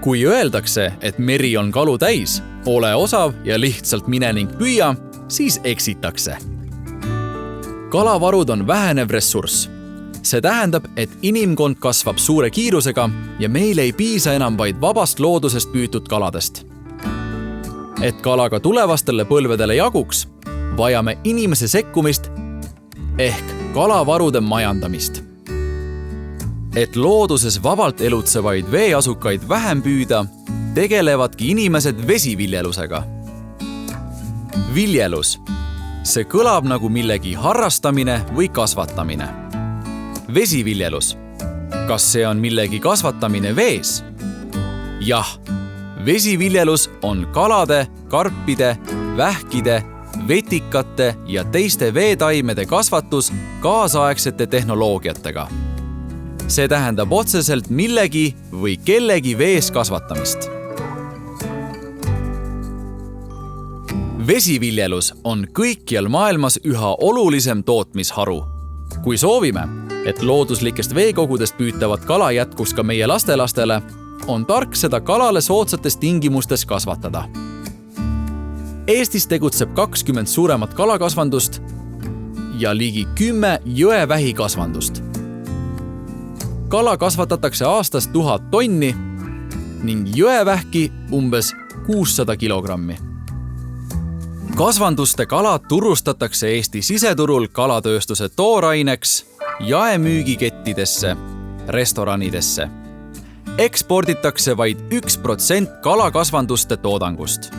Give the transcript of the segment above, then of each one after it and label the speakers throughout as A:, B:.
A: Kui öeldakse, et meri on kalu täis, ole osav ja lihtsalt mine ning püüa, siis eksitakse. Kalavarud on vähenev ressurss. See tähendab, et inimkond kasvab suure kiirusega ja meil ei piisa enam vaid vabast loodusest püütud kaladest. Et kalaga tulevastele põlvedele jaguks, vajame inimese sekkumist ehk kalavarude majandamist. Et looduses vabalt elutsevaid veeasukaid vähem püüda, tegelevadki inimesed vesiviljelusega. Viljelus. See kõlab nagu millegi harrastamine või kasvatamine. Vesiviljelus. Kas see on millegi kasvatamine vees? Jah, vesiviljelus on kalade, karpide, vähkide, vetikate ja teiste veetaimede kasvatus kaasaegsete tehnoloogiatega. See tähendab otseselt millegi või kellegi vees kasvatamist. Vesiviljelus on kõikjal maailmas üha olulisem tootmisharu. Kui soovime, et looduslikest veekogudest püütavat kala jätkuks ka meie lastelastele, on tark seda kalale soodsates tingimustes kasvatada. Eestis tegutseb 20 suuremat kalakasvandust ja ligi 10 jõevähikasvandust. Kala kasvatatakse aastas 1000 tonni ning jõevähki umbes 600 kilogrammi. Kasvanduste kalad turustatakse Eesti siseturul kalatööstuse tooraineks, jaemüügikettidesse, restoranidesse. Eksporditakse vaid 1% kalakasvanduste toodangust.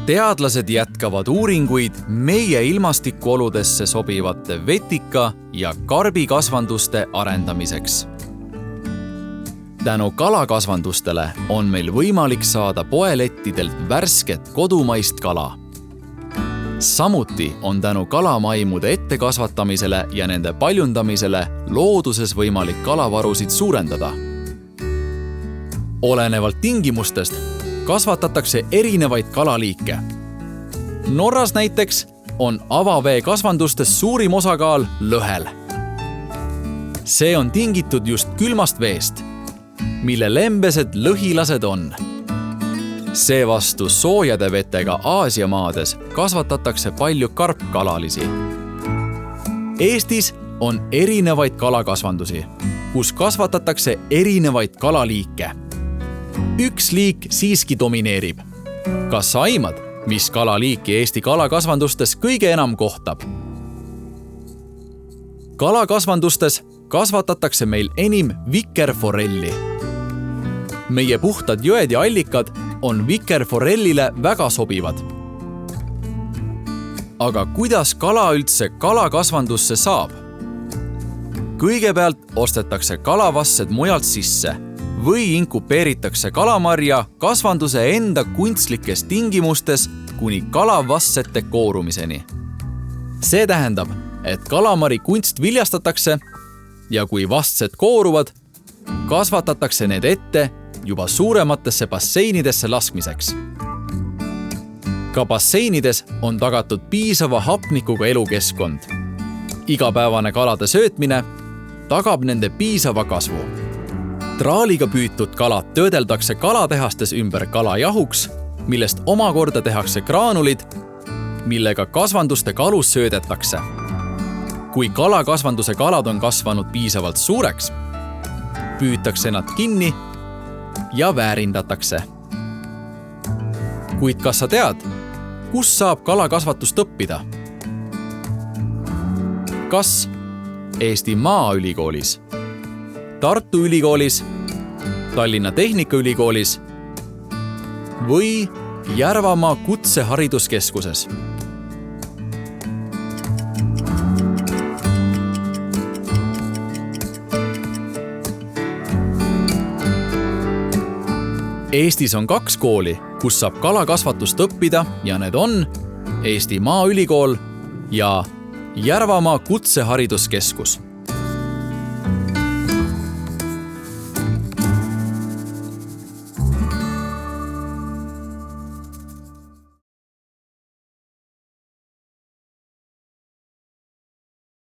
A: Teadlased jätkavad uuringuid meie ilmastikuoludesse sobivate vetika- ja karbikasvanduste arendamiseks. Tänu kalakasvandustele on meil võimalik saada poelettidelt värsket kodumaist kala. Samuti on tänu kalamaimude ettekasvatamisele ja nende paljundamisele looduses võimalik kalavarusid suurendada. Olenevalt tingimustest kasvatatakse erinevaid kalaliike. Norras näiteks on avavee kasvandustes suurim osakaal lõhel. See on tingitud just külmast veest, mille lembesed lõhilased on. Seevastu soojade vetega Aasia maades kasvatatakse palju karpkalalisi. Eestis on erinevaid kalakasvandusi, kus kasvatatakse erinevaid kalaliike. Üks liik siiski domineerib. Kas sa aimad, mis kalaliiki Eesti kalakasvandustes kõige enam kohtab? Kalakasvandustes kasvatatakse meil enim vikerforelli. Meie puhtad jõed ja allikad on vikerforellile väga sobivad. Aga kuidas kala üldse kalakasvandusse saab? Kõigepealt ostetakse kalavassed mujalt sisse või inkubeeritakse kalamarja kasvanduse enda kunstlikes tingimustes kuni kalavassete koorumiseni. See tähendab, et kalamari kunst viljastatakse ja kui vastsed kooruvad, kasvatatakse need ette juba suurematesse basseinidesse laskmiseks. Ka basseinides on tagatud piisava hapnikuga elukeskkond. Igapäevane kalade söötmine tagab nende piisava kasvu. Traaliga püütud kalad töödeldakse kalatehastes ümber kalajahuks, millest omakorda tehakse graanulid, millega kasvanduste kalus söödetakse. Kui kalakasvanduse kalad on kasvanud piisavalt suureks, püütakse nad kinni ja väärindatakse. Kuid kas sa tead, kus saab kalakasvatust õppida? Kas Eesti Maaülikoolis, Tartu Ülikoolis, Tallinna Tehnikaülikoolis või Järvamaa Kutsehariduskeskuses? Eestis on 2 kooli, kus saab kalakasvatust õppida ja need on Eesti Maaülikool ja Järvamaa Kutsehariduskeskus.